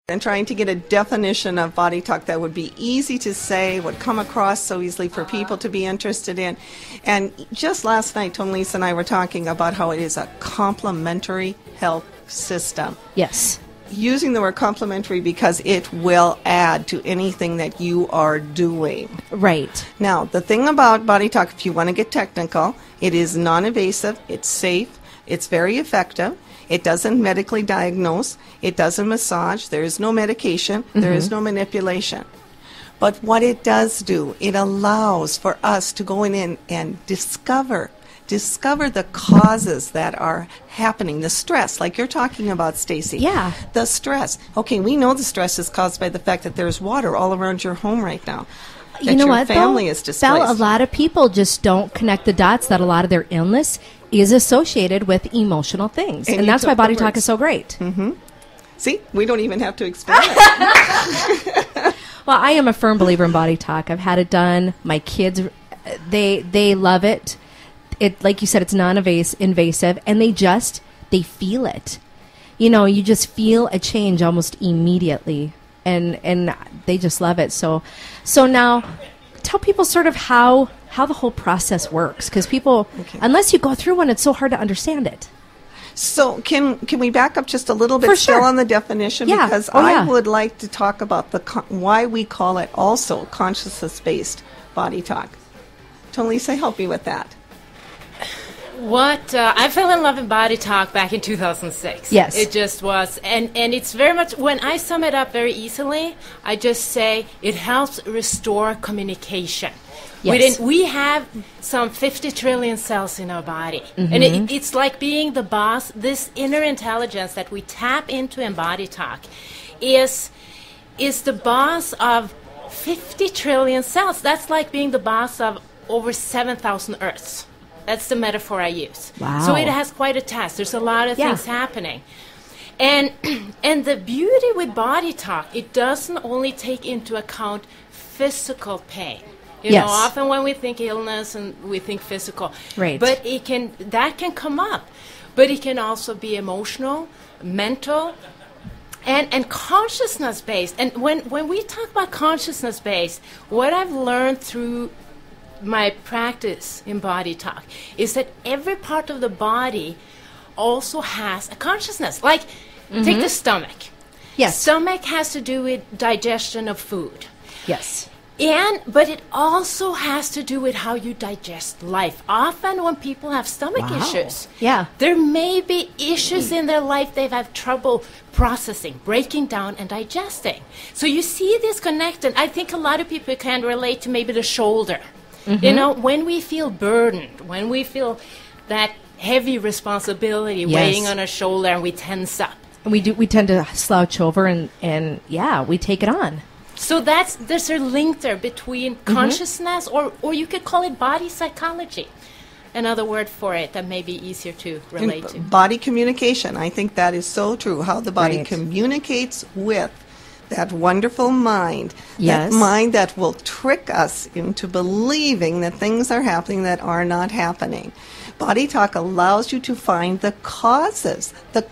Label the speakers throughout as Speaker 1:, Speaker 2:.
Speaker 1: and trying to get a definition of body talk that would be easy to say, would come across so easily for people to be interested in. And just last night, Tone-Lise and I were talking about how it is a complementary health system.
Speaker 2: Yes.
Speaker 1: Using the word complementary because it will add to anything that you are doing.
Speaker 2: Right.
Speaker 1: Now, the thing about body talk, if you want to get technical, it is non-invasive, it's safe, it's very effective. It doesn't medically diagnose. It doesn't massage. There is no medication. There is no manipulation. But what it does do, it allows for us to go in and discover the causes that are happening, the stress, like you're talking about, Stacy.
Speaker 2: Yeah.
Speaker 1: The stress. Okay, we know the stress is caused by the fact that there's water all around your home right now.
Speaker 2: You know what,
Speaker 1: family is displaced.
Speaker 2: Belle, a lot of people just don't connect the dots that a lot of their illness is associated with emotional things. And that's why Body Talk is so great.
Speaker 1: Mm-hmm. See, we don't even have to explain it.
Speaker 2: Well, I am a firm believer in Body Talk. I've had it done. My kids, they love it. It, like you said, it's non-invasive, and they feel it. You know, you just feel a change almost immediately. And they just love it. So now, tell people sort of how the whole process works, because people, unless you go through one, it's so hard to understand it.
Speaker 1: So can we back up just a little bit
Speaker 2: For
Speaker 1: still
Speaker 2: sure.
Speaker 1: on the definition?
Speaker 2: Yeah.
Speaker 1: Because
Speaker 2: Oh,
Speaker 1: I
Speaker 2: yeah.
Speaker 1: would like to talk about why we call it also consciousness-based body talk. Tone-Lise, help me with that.
Speaker 3: I fell in love with Body Talk back in 2006.
Speaker 2: Yes.
Speaker 3: It just was. And it's very much, when I sum it up very easily, I just say it helps restore communication.
Speaker 2: Yes.
Speaker 3: We have some 50 trillion cells in our body. And it's like being the boss. This inner intelligence that we tap into in Body Talk is the boss of 50 trillion cells. That's like being the boss of over 7,000 Earths. That's the metaphor I use.
Speaker 2: Wow.
Speaker 3: So it has quite a task. There's a lot of things happening. And the beauty with Body Talk, it doesn't only take into account physical pain. You know, often when we think illness and we think physical.
Speaker 2: Right.
Speaker 3: But that can come up. But it can also be emotional, mental, and consciousness-based. And when we talk about consciousness-based, what I've learned through my practice in Body Talk is that every part of the body also has a consciousness. Like, take the stomach.
Speaker 2: Yes.
Speaker 3: Stomach has to do with digestion of food.
Speaker 2: Yes.
Speaker 3: But it also has to do with how you digest life. Often when people have stomach issues, there may be issues in their life they've had trouble processing, breaking down, and digesting. So you see this connected. I think a lot of people can relate to maybe the shoulder. You know, when we feel burdened, when we feel that heavy responsibility weighing on our shoulder and we tense up.
Speaker 2: We tend to slouch over and we take it on.
Speaker 3: So there's a link there between consciousness, or you could call it body psychology. Another word for it that may be easier to relate to.
Speaker 1: Body communication. I think that is so true, how the body communicates with that wonderful mind, that mind that will trick us into believing that things are happening that are not happening. Body Talk allows you to find the causes that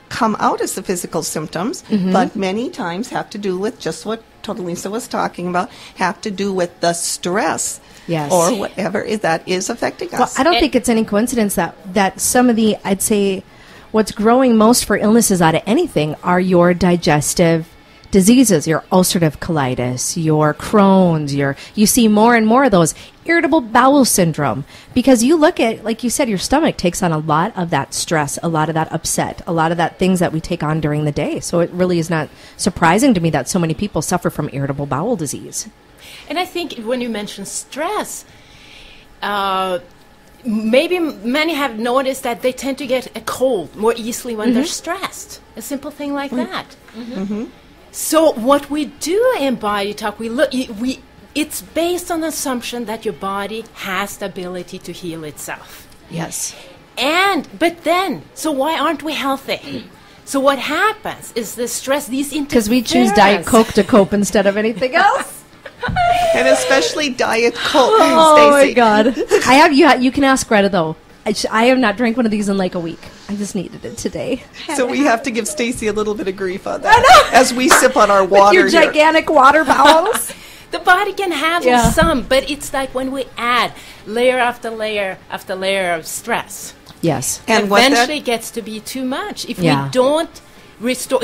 Speaker 1: come out as the physical symptoms, but many times have to do with just what Tone-Lise was talking about, have to do with the stress or whatever that is affecting us.
Speaker 2: Well, I don't think it's any coincidence that some of the, I'd say, what's growing most for illnesses out of anything are your digestive diseases, your ulcerative colitis, your Crohn's, you see more and more of those, irritable bowel syndrome, because you look at, like you said, your stomach takes on a lot of that stress, a lot of that upset, a lot of that things that we take on during the day. So it really is not surprising to me that so many people suffer from irritable bowel disease.
Speaker 3: And I think when you mention stress, maybe many have noticed that they tend to get a cold more easily when they're stressed. A simple thing like that. So what we do in Body Talk, it's based on the assumption that your body has the ability to heal itself.
Speaker 2: Yes.
Speaker 3: So why aren't we healthy? So what happens is the stress, these interference.
Speaker 2: Because we choose Diet Coke to cope instead of anything else.
Speaker 1: And especially Diet Coke,
Speaker 2: Oh
Speaker 1: Stacy.
Speaker 2: my God! You can ask Greta though. I have not drank one of these in like a week. I just needed it today.
Speaker 1: So we have to give Stacy a little bit of grief on that as we sip on our water.
Speaker 2: With your gigantic water bowels.
Speaker 3: The body can handle some, but it's like when we add layer after layer after layer of stress.
Speaker 2: Yes.
Speaker 3: And eventually it gets to be too much. If we don't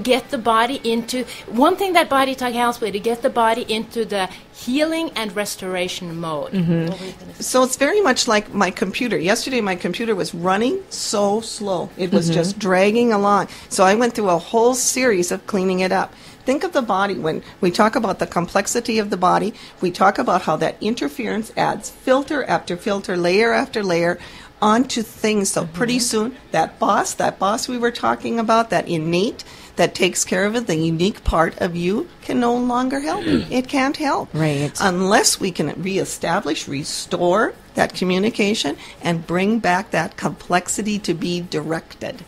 Speaker 3: get the body into, one thing that Body Talk helps with, to get the body into the healing and restoration mode.
Speaker 1: Mm-hmm. So it's very much like my computer. Yesterday my computer was running so slow. It was just dragging along. So I went through a whole series of cleaning it up. Think of the body. When we talk about the complexity of the body, we talk about how that interference adds filter after filter, layer after layer onto things. So pretty soon, that boss we were talking about, that innate, that takes care of it, the unique part of you, can no longer help. It can't help.
Speaker 2: Right.
Speaker 1: Unless we can reestablish, restore that communication, and bring back that complexity to be directed.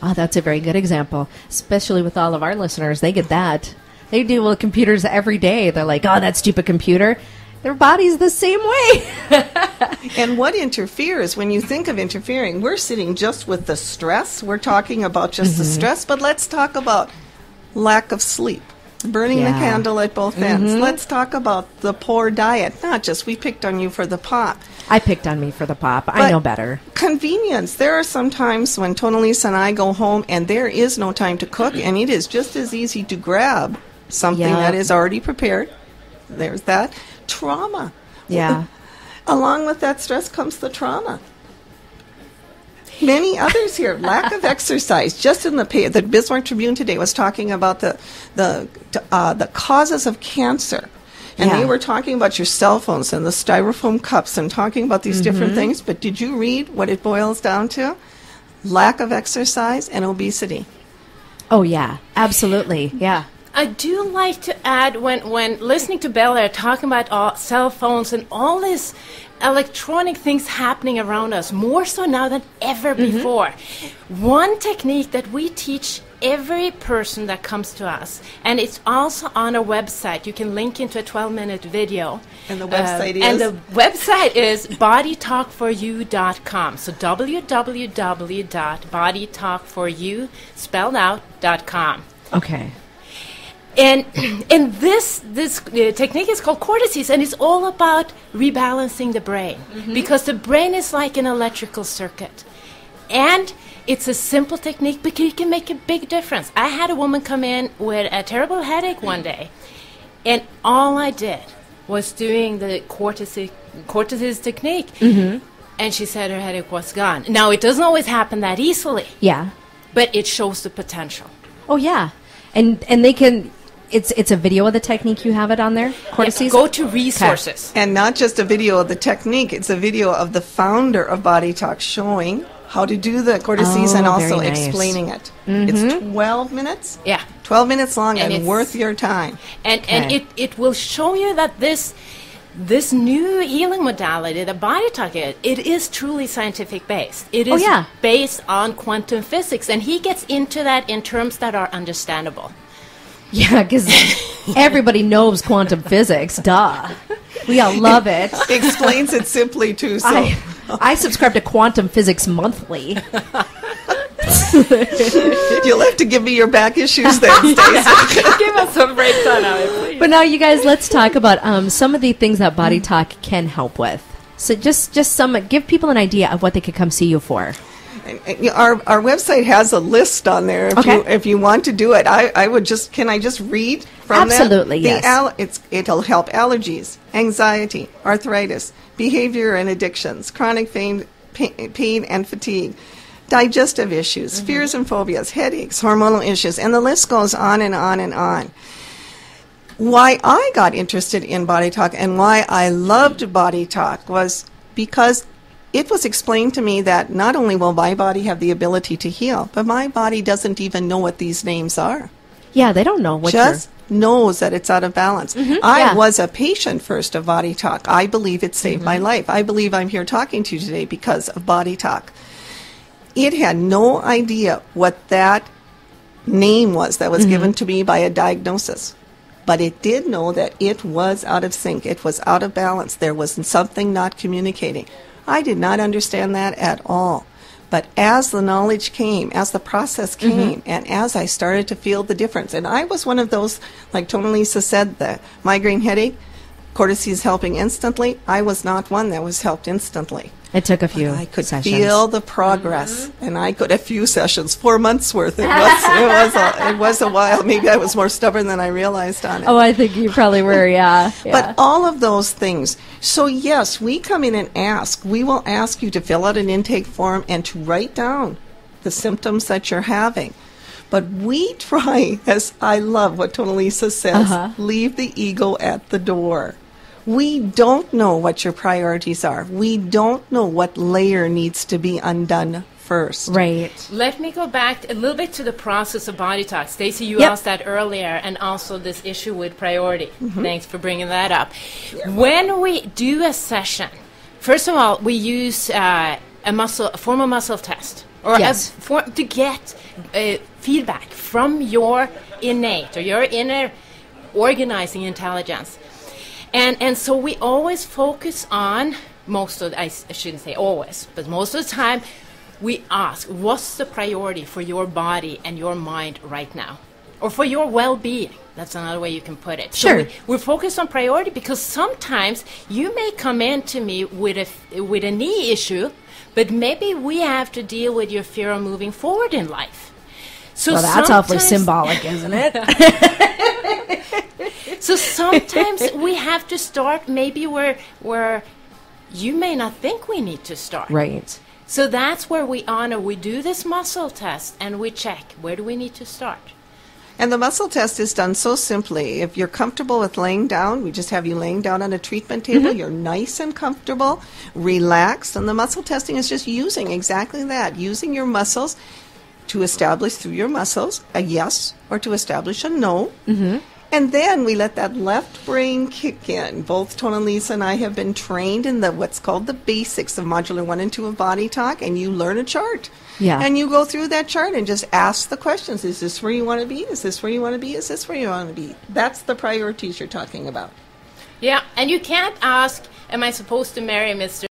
Speaker 2: Oh, that's a very good example, especially with all of our listeners. They get that. They deal with computers every day. They're like, oh, that stupid computer. Their body's the same way.
Speaker 1: And what interferes, when you think of interfering, we're sitting just with the stress. We're talking about just the stress, but let's talk about lack of sleep, burning the candle at both ends. Let's talk about the poor diet. Not just, we picked on you for the pop.
Speaker 2: I picked on me for the pop. I know better.
Speaker 1: Convenience. There are some times when Tone-Lise and I go home and there is no time to cook, and it is just as easy to grab something that is already prepared. There's that. Trauma.
Speaker 2: Yeah.
Speaker 1: Along with that stress comes the trauma. Many others here. Lack of exercise. Just in the Bismarck Tribune today was talking about the causes of cancer. And they were talking about your cell phones and the styrofoam cups and talking about these different things. But did you read what it boils down to? Lack of exercise and obesity.
Speaker 2: Oh, yeah. Absolutely. Yeah.
Speaker 3: I do like to add, when listening to Bella talking about all cell phones and all these electronic things happening around us, more so now than ever before, one technique that we teach every person that comes to us, and it's also on our website. You can link into a 12-minute video.
Speaker 1: And the website is?
Speaker 3: And the website is bodytalkforyou.com. So www.bodytalkforyou.com.
Speaker 2: Okay.
Speaker 3: And this technique is called cortices, and it's all about rebalancing the brain, because the brain is like an electrical circuit. And it's a simple technique, but it can make a big difference. I had a woman come in with a terrible headache one day, and all I did was doing the cortices technique, and she said her headache was gone. Now, it doesn't always happen that easily.
Speaker 2: Yeah.
Speaker 3: But it shows the potential.
Speaker 2: Oh, yeah. And they can... It's a video of the technique. You have it on there? Cortices?
Speaker 3: Yeah, go to resources.
Speaker 1: And not just a video of the technique, it's a video of the founder of Body Talk showing how to do the cortices and also explaining it. It's 12 minutes?
Speaker 3: Yeah.
Speaker 1: 12 minutes long and worth your time.
Speaker 3: And it will show you that this new healing modality, the Body Talk, it is truly scientific based. It is based on quantum physics, and he gets into that in terms that are understandable.
Speaker 2: Yeah, because everybody knows quantum physics. Duh. We all love it.
Speaker 1: Explains it simply, too. So.
Speaker 2: I subscribe to Quantum Physics Monthly.
Speaker 1: You'll have to give me your back issues then, Stacy.
Speaker 3: Give us a breakdown of it, please.
Speaker 2: But now, you guys, let's talk about some of the things that Body Talk can help with. So just give people an idea of what they could come see you for.
Speaker 1: Our website has a list on there if you want to do it. I would can I just read from that?
Speaker 2: Absolutely, yes.
Speaker 1: It'll help allergies, anxiety, arthritis, behavior and addictions, chronic pain and fatigue, digestive issues, fears and phobias, headaches, hormonal issues, and the list goes on and on and on. Why I got interested in Body Talk and why I loved Body Talk was because it was explained to me that not only will my body have the ability to heal, but my body doesn't even know what these names are.
Speaker 2: Yeah, they don't know what
Speaker 1: just knows that it's out of balance. I was a patient first of Body Talk. I believe it saved my life. I believe I'm here talking to you today because of Body Talk. It had no idea what that name was that was given to me by a diagnosis. But it did know that it was out of sync. It was out of balance. There was something not communicating. I did not understand that at all. But as the knowledge came, as the process came, and as I started to feel the difference, and I was one of those, like Tone-Lise said, the migraine headache, Cordyceps is helping instantly. I was not one that was helped instantly.
Speaker 2: It took a few
Speaker 1: I could
Speaker 2: sessions.
Speaker 1: feel the progress, and I could a few sessions, 4 months worth. It was a while. Maybe I was more stubborn than I realized on it.
Speaker 2: Oh, I think you probably were, yeah.
Speaker 1: But all of those things. So yes, we come in and ask. We will ask you to fill out an intake form and to write down the symptoms that you're having. But we try, as I love what Tone-Lise says, leave the ego at the door. We don't know what your priorities are. We don't know what layer needs to be undone first.
Speaker 2: Right.
Speaker 3: Let me go back a little bit to the process of body talk. Stacy, you asked that earlier, and also this issue with priority. Thanks for bringing that up. When we do a session, first of all, we use a formal muscle test, or to get feedback from your innate or your inner organizing intelligence. And so we always focus on, I shouldn't say always, but most of the time, we ask, what's the priority for your body and your mind right now? Or for your well-being. That's another way you can put it.
Speaker 2: Sure.
Speaker 3: So we're focused on priority because sometimes you may come in to me with a knee issue, but maybe we have to deal with your fear of moving forward in life. So
Speaker 2: well, that's awfully symbolic, isn't it?
Speaker 3: So sometimes we have to start maybe where you may not think we need to start.
Speaker 2: Right.
Speaker 3: So that's where we do this muscle test and we check, where do we need to start?
Speaker 1: And the muscle test is done so simply. If you're comfortable with laying down, we just have you laying down on a treatment table. You're nice and comfortable, relaxed, and the muscle testing is just using exactly that, using your muscles to establish through your muscles a yes or to establish a no. And then we let that left brain kick in. Both Tone-Lise and I have been trained in what's called the basics of Modular 1 and 2 of Body Talk, and you learn a chart.
Speaker 2: Yeah.
Speaker 1: And you go through that chart and just ask the questions. Is this where you want to be? Is this where you want to be? Is this where you want to be? That's the priorities you're talking about.
Speaker 3: Yeah, and you can't ask, am I supposed to marry Mr.